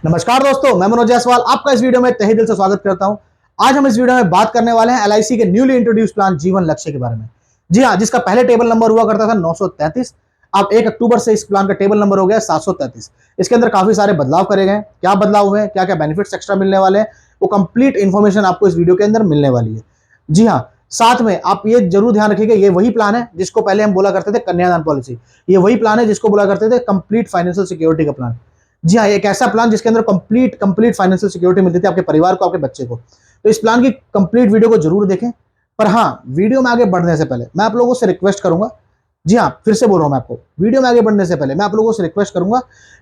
नमस्कार दोस्तों, मैं मनोज जायसवाल आपका इस वीडियो में तहे दिल से स्वागत करता हूं। आज हम इस वीडियो में बात करने वाले हैं एलआईसी के न्यूली इंट्रोड्यूस प्लान जीवन लक्ष्य के बारे में। जी हां, जिसका पहले टेबल नंबर हुआ करता था 933। अब 1 अक्टूबर से इस प्लान का टेबल नंबर हो गया 733। इसके अंदर काफी सारे बदलाव करे गए हैं। क्या बदलाव हुए हैं, क्या क्या बेनिफिट्स एक्स्ट्रा मिलने वाले हैं, वो कंप्लीट इन्फॉर्मेशन आपको इस वीडियो के अंदर मिलने वाली है। जी हाँ, साथ में आप ये जरूर ध्यान रखिएगा, ये वही प्लान है जिसको पहले हम बोला करते थे कन्यादान पॉलिसी। ये वही प्लान है जिसको बोला करते थे कंप्लीट फाइनेंशियल सिक्योरिटी का प्लान। जी हाँ, एक ऐसा प्लान जिसके अंदर कंप्लीट फाइनेंशियल सिक्योरिटी मिलती थी आपके परिवार को, आपके बच्चे को। तो इस प्लान की कंप्लीट वीडियो को जरूर देखें। पर हाँ, वीडियो में आगे बढ़ने से पहले मैं आप लोगों से रिक्वेस्ट करूंगा, जी हाँ, फिर से बोल रहा हूं मैं आपको, वीडियो में आगे बढ़ने से पहले मैं आप लोगों से रिक्वेस्ट करूंगा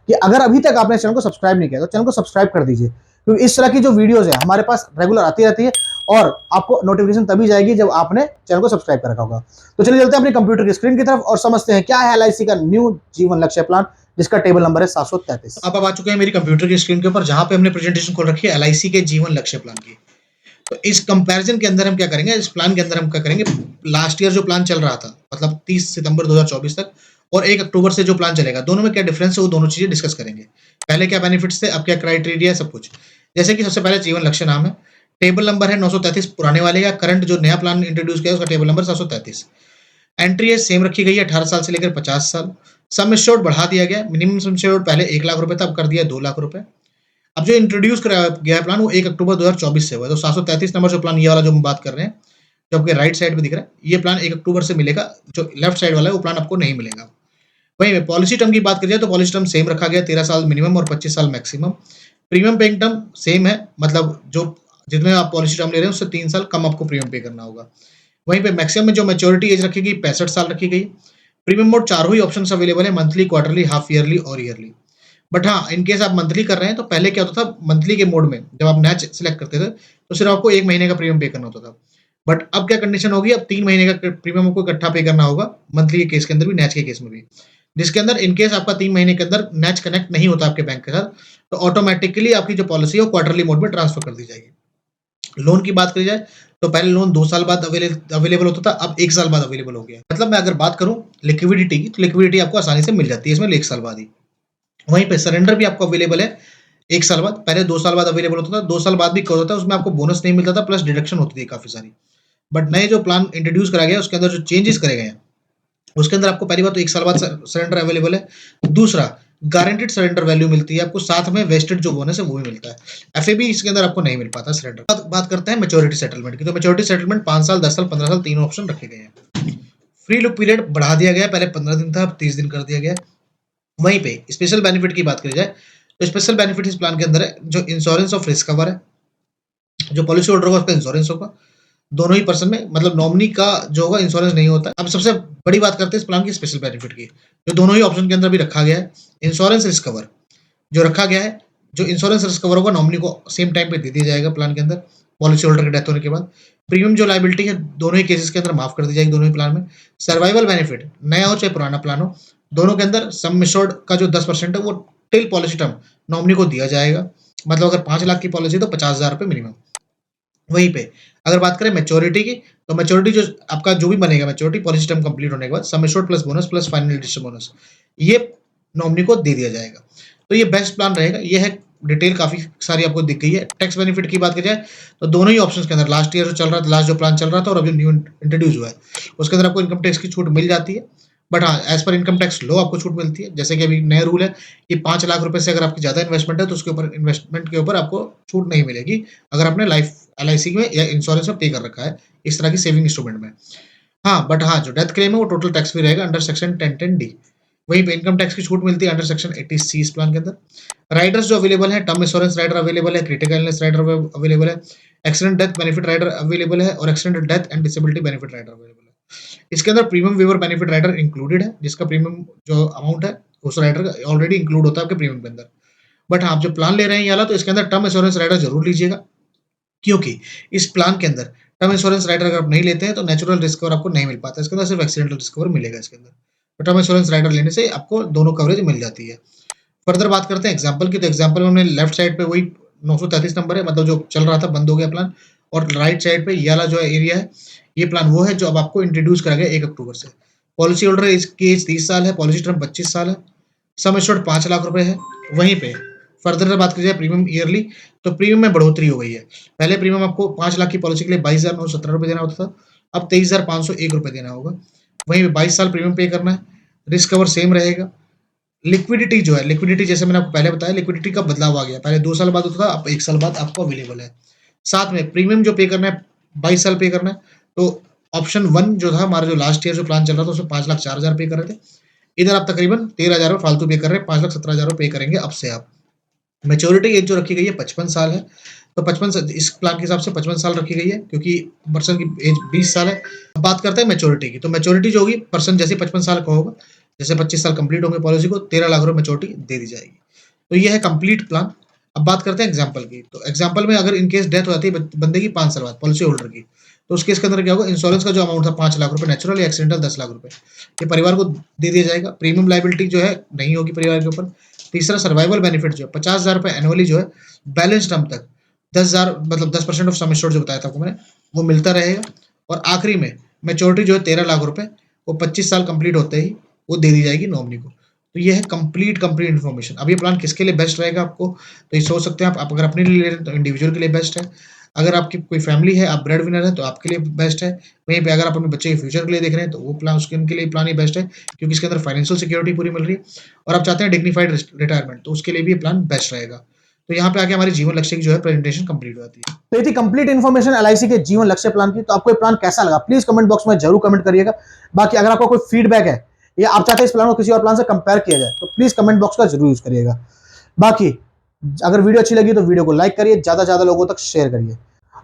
कि अगर अभी तक आपने चैनल को सब्सक्राइब नहीं किया तो चैनल को सब्सक्राइब कर दीजिए, क्योंकि इस तरह की जो वीडियोज है हमारे पास रेगुलर आती रहती है और आपको नोटिफिकेशन तभी जाएगी जब आपने चैनल को सब्सक्राइब कर रखा होगा। तो चलिए चलते हैं अपनी कंप्यूटर की स्क्रीन की तरफ और समझते हैं क्या है एलआईसी का न्यू जीवन लक्ष्य प्लान, जिसका टेबल नंबर है 733। अब आ चुके हैं मेरी कंप्यूटर की स्क्रीन के ऊपर, जहां पे हमने प्रेजेंटेशन खोल रखी है एलआईसी के जीवन लक्ष्य प्लान की। तो इस कंपैरिजन के अंदर हम क्या करेंगे, इस प्लान के अंदर हम क्या करेंगे, लास्ट ईयर जो प्लान चल रहा था मतलब 30 सितंबर 2024 तक और 1 अक्टूबर से जो प्लान चलेगा, दोनों में क्या डिफरेंस है वो दोनों चीजें डिस्कस करेंगे। पहले क्या बेनिफिट्स थे, अब क्या क्राइटेरिया है, सब कुछ। जैसे कि सबसे पहले जीवन लक्ष्य नाम है, टेबल नंबर है 933 पुराने वाले का, करंट जो नया प्लान इंट्रोड्यूस किया उसका table number 733। Entry age same रखी गई है 18 साल से लेकर 50 साल। सम एश्योर्ड बढ़ा दिया गया, मिनिमम सम एश्योर्ड पहले 1 लाख रुपए था, अब कर दिया 2 लाख रुपए। अब जो इंट्रोड्यूस कराया गया प्लान वो 1 अक्टूबर 2024 से हुआ है। तो 733 नंबर जो प्लान, ये वाला जो हम बात कर रहे हैं, जो आपके राइट साइड पे दिख रहा है, ये प्लान 1 अक्टूबर से मिलेगा। जो लेफ्ट साइड वाला है वो प्लान आपको नहीं मिलेगा। वहीं पॉलिसी टर्म की बात करिए तो पॉलिसी टर्म सेम रखा गया, 13 साल मिनिमम और 25 साल maximum. Premium paying term same है, मतलब जो जितने आप पॉलिसी टर्म ले रहे हैं उससे 3 साल कम आपको प्रीमियम पे करना होगा। वहीं पे मैक्सिमम में जो मैच्योरिटी एज रखी गई 65 साल रखी गई। प्रीमियम मोड चारों ही ऑप्शन अवेलेबल है, मंथली, क्वार्टरली, हाफ ईयरली और ईयरली। बट हाँ, इन केस आप मंथली कर रहे हैं तो पहले क्या होता था, मंथली के मोड में जब आप मैच सिलेक्ट करते थे तो सिर्फ आपको 1 महीने का प्रीमियम पे करना होता था। बट अब क्या कंडीशन होगी, अब 3 महीने का प्रीमियम आपको इकट्ठा पे करना होगा, मंथली के केस के अंदर भी, मैच के केस में भी। जिसके अंदर इन केस आपका 3 महीने के अंदर मैच कनेक्ट नहीं होता आपके बैंक के साथ, तो ऑटोमेटिकली आपकी जो पॉलिसी है वो क्वार्टरली मोड में ट्रांसफर कर दी जाएगी। लोन की बात करी जाए तो पहले लोन 2 साल बाद अवेलेबल होता था, अब 1 साल बाद अवेलेबल हो गया। मतलब मैं अगर बात करूं लिक्विडिटी की, तो लिक्विडिटी आपको आसानी से मिल जाती है इसमें 1 साल बाद ही। वहीं पे सरेंडर भी आपको अवेलेबल है 1 साल बाद, पहले 2 साल बाद अवेलेबल होता था, 2 साल बाद भी क्या होता था, उसमें आपको बोनस नहीं मिलता था, प्लस डिडक्शन होती थी काफी सारी। बट नए जो प्लान इंट्रोड्यूस करा गया उसके अंदर जो चेंजेस करे गए हैं, उसके अंदर आपको पहली बात तो 1 साल बाद सरेंडर अवेलेबल है। दूसरा, गारंटेड सरेंडर वैल्यू मिलती है आपको, साथ में वेस्टेड जो बोनस है वो भी मिलता है। एफएबी इसके अंदर आपको नहीं मिल पाता सरेंडर। बात करते हैं मेच्योरिटी सेटलमेंट की, तो मेच्योरिटी सेटलमेंट 5 साल, 10 साल, 15 साल, तीनों ऑप्शन रखे गए हैं। फ्री लुक पीरियड बढ़ा दिया गया, पहले 15 दिन था, अब 30 दिन कर दिया गया। वहीं पे स्पेशल बेनिफिट की बात करी जाए तो स्पेशल बेनिफिट इस प्लान के अंदर है, जो इंश्योरेंस ऑफ रिस्क कवर है, जो पॉलिसी होल्डर होगा उसका इंश्योरेंस होगा, दोनों ही पर्सन में, मतलब नॉमिनी का जो होगा इंश्योरेंस नहीं होता। अब सबसे बड़ी बात करते हैं इस प्लान की स्पेशल बेनिफिट की, जो दोनों ही ऑप्शन के अंदर भी रखा गया है। इंश्योरेंस रिस्क कवर जो रखा गया है, जो इंश्योरेंस रिस्क कवर होगा नॉमिनी को सेम टाइम पे दे दिया जाएगा प्लान के अंदर, पॉलिसी होल्डर की डेथ होने के बाद। प्रीमियम जो लाइबिलिटी है दोनों ही केसेस के अंदर माफ कर दी जाएगी, दोनों ही प्लान में। सर्वाइवल बेनिफिट नया हो चाहे पुराना प्लान हो, दोनों के अंदर सम एश्योर्ड का जो 10% है वो टिल पॉलिसी टर्म नॉमिनी को दिया जाएगा। मतलब अगर 5 लाख की पॉलिसी तो 50,000 रुपए मिनिमम। वहीं पे अगर बात करें मैच्योरिटी की, तो मैच्योरिटी जो आपका जो भी बनेगा, मैच्योरिटी पॉलिसी टर्म कंप्लीट होने के बाद sum assured plus bonus plus final distribution bonus, ये नॉमिनी को दे दिया जाएगा। तो ये बेस्ट प्लान रहेगा। ये है डिटेल काफी सारी आपको दिख गई है। टैक्स बेनिफिट की बात की जाए तो दोनों ही ऑप्शंस के अंदर लास्ट ईयर जो चल रहा था, लास्ट जो प्लान चल रहा था और अभी न्यू इंट्रोड्यूस हुआ है, उसके अंदर आपको इनकम टैक्स की छूट मिल जाती है। बट हाँ, एज पर इनकम टैक्स लो आपको छूट मिलती है। जैसे कि अभी नया रूल है कि 5 लाख रुपए से अगर आपकी ज्यादा इन्वेस्टमेंट है तो उसके ऊपर, इन्वेस्टमेंट के ऊपर आपको छूट नहीं मिलेगी, अगर आपने लाइफ एलआईसी में या इंश्योरेंस में पे कर रखा है इस तरह की सेविंग इंस्ट्रूमेंट में। हाँ, बट हाँ, जो डेथ क्लेम है वो टोटल टैक्स फ्री रहेगा अंडर सेक्शन 1010D। वहीं पे इनकम टैक्स की छूट मिलती है अंडर सेक्शन 80C इस प्लान के अंदर। राइडर्स जो अवेलेबल है, टर्म इंश्योरेंस राइडर अवेलेबल है, क्रिटिकल इलनेस राइडर अवेलेबल है, accident death benefit rider available है और accident death and disability benefit rider available है। इसके अंदर premium waiver benefit rider included है, जिसका प्रीमियम जो अमाउंट है उस राइडर का ऑलरेडी इंक्लूड होता है आपके प्रीमियम के अंदर। बट हाँ, आप जो प्लान ले रहे हैं ये वाला, तो इसके अंदर टर्म इंश्योरेंस राइडर जरूर लीजिएगा, क्योंकि इस प्लान के अंदर टर्म इंश्योरेंस राइडर अगर आप नहीं लेते हैं तो नेचुरल रिस्क कवर आपको नहीं मिल पाता, इसके अंदर सिर्फ एक्सीडेंटल रिस्क कवर मिलेगा इसके अंदर। तो टर्म इंश्योरेंस राइडर लेने से आपको दोनों कवरेज मिल जाती है। फर्दर बात करते हैं एग्जाम्पल की, तो एग्जाम्पल में हमने लेफ्ट साइड पे वही 933 नंबर है, मतलब जो चल रहा था बंद हो गया प्लान, और राइट साइड पे ये वाला जो एरिया है, ये प्लान वो है जो अब आपको इंट्रोड्यूस करा गया 1 अक्टूबर से। पॉलिसी होल्डर की एज 30 साल है, पॉलिसी टर्म 25 साल है, सम एश्योर्ड 5 लाख रुपए है। वहीं पे फर्दर बात की जाए प्रीमियम ईयरली, तो प्रीमियम में बढ़ोतरी हो गई है। पहले प्रीमियम आपको 5 लाख की पॉलिसी के लिए 22,917 रुपए देना होता था, अब 23,501 रुपए देना होगा। वहीं 22 साल प्रीमियम पे करना है। रिस्क कवर सेम रहेगा। लिक्विडिटी जो है, लिक्विडिटी जैसे मैंने आपको पहले बताया, लिक्विडिटी का बदलाव आ गया। पहले 2 साल बाद होता था, अब 1 साल बाद आपको अवेलेबल है। साथ में प्रीमियम जो पे करना है, 22 साल पे करना है, तो ऑप्शन 1 जो था हमारा, जो लास्ट ईयर जो प्लान चल रहा था, उसमें 5,04,000 पे कर रहे थे। इधर आप तकरीबन 13,000 रुपए फालतू पे कर रहे हैं, 5,17,000 रुपए पे करेंगे अब से आप। मैच्योरिटी एज जो रखी गई है 55 साल है, तो 55 इस प्लान के हिसाब से 55 साल रखी गई है, क्योंकि पर्सन की एज 20 साल है। अब बात करते हैं मैच्योरिटी की, तो मैच्योरिटी जो होगी पर्सन जैसे 55 साल का होगा, जैसे 25 साल कंप्लीट होंगे पॉलिसी को, 13 लाख रुपए मैच्योरिटी दे दी जाएगी। तो ये है कंप्लीट प्लान। अब बात करते हैं एग्जाम्पल की, तो एग्जाम्पल में अगर इनकेस डेथ हो जाती है बंदे की 5 साल बाद पॉलिसी होल्डर की, तो उसके इसके अंदर क्या होगा, इंश्योरेंस का जो अमाउंट था 5 लाख रुपए नेचुरल या एक्सीडेंटल 10 लाख रुपए ये परिवार को दे दिया जाएगा। प्रीमियम लाइबिलिटी जो है नहीं होगी परिवार के ऊपर। तीसरा सर्वाइवल बेनिफिट जो है 50,000 रुपए एनुअली जो है बैलेंस टर्म तक 10,000 मतलब 10% ऑफ सम एश्योर्ड जो बताया था आपको मैंने, वो मिलता रहेगा। और आखिरी में मैच्योरिटी जो है 13 लाख रुपए वो 25 साल कंप्लीट होते ही वो दे दी जाएगी नॉमिनी को। तो ये है कंप्लीट इन्फॉर्मेशन। अब ये प्लान किसके लिए बेस्ट रहेगा आपको, तो ये सोच सकते हैं आप अगर अपने लिए ले रहे हैं तो इंडिविजुअल के लिए बेस्ट है। अगर आपकी कोई फैमिली है, आप ब्रेड विनर है, तो आपके लिए बेस्ट है। वहीं पे अगर आप अपने बच्चे के फ्यूचर के लिए देख रहे हैं तो वो प्लान उसके उनके लिए प्लान ही बेस्ट है, क्योंकि इसके अंदर फाइनेंशियल सिक्योरिटी पूरी मिल रही है और आप चाहते हैं डिग्निफाइड रिटायरमेंट, तो उसके लिए भी ये प्लान बेस्ट रहेगा। तो यहाँ पे आके हमारी जीवन लक्ष्य की जो है प्रेजेंटेशन कंप्लीट हो जाती है। तो ये थी कंप्लीट इन्फॉर्मेशन एलआईसी के जीवन लक्ष्य प्लान की। तो आपको ये प्लान कैसा लगा प्लीज कमेंट बॉक्स में जरूर कमेंट करिएगा। बाकी अगर आपको कोई फीडबैक है या आप चाहते हैं इस प्लान को किसी और प्लान से कंपेयर किया जाए, तो प्लीज कमेंट बॉक्स का जरूर यूज करिएगा। बाकी अगर वीडियो अच्छी लगी तो वीडियो को लाइक करिए, ज्यादा से ज्यादा लोगों तक शेयर करिए।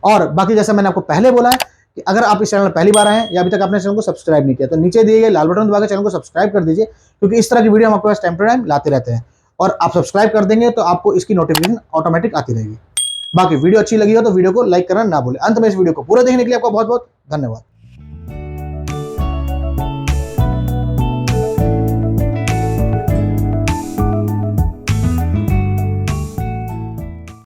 और बाकी जैसे मैंने आपको पहले बोला है कि अगर आप इस चैनल में पहली बार आए हैं या अभी तक आपने चैनल को सब्सक्राइब नहीं किया, तो नीचे दिए गए लाल बटन दबा के चैनल को सब्सक्राइब कर दीजिए, क्योंकि इस तरह की वीडियो हम आपके पास टाइम टू टाइम लाते रहते हैं। और आप सब्सक्राइब कर देंगे तो आपको इसकी नोटिफिकेशन ऑटोमेटिक आती रहेगी। बाकी वीडियो अच्छी लगी हो तो वीडियो को लाइक करना ना भूलें। अंत में इस वीडियो को पूरा देखने के लिए आपका बहुत बहुत धन्यवाद।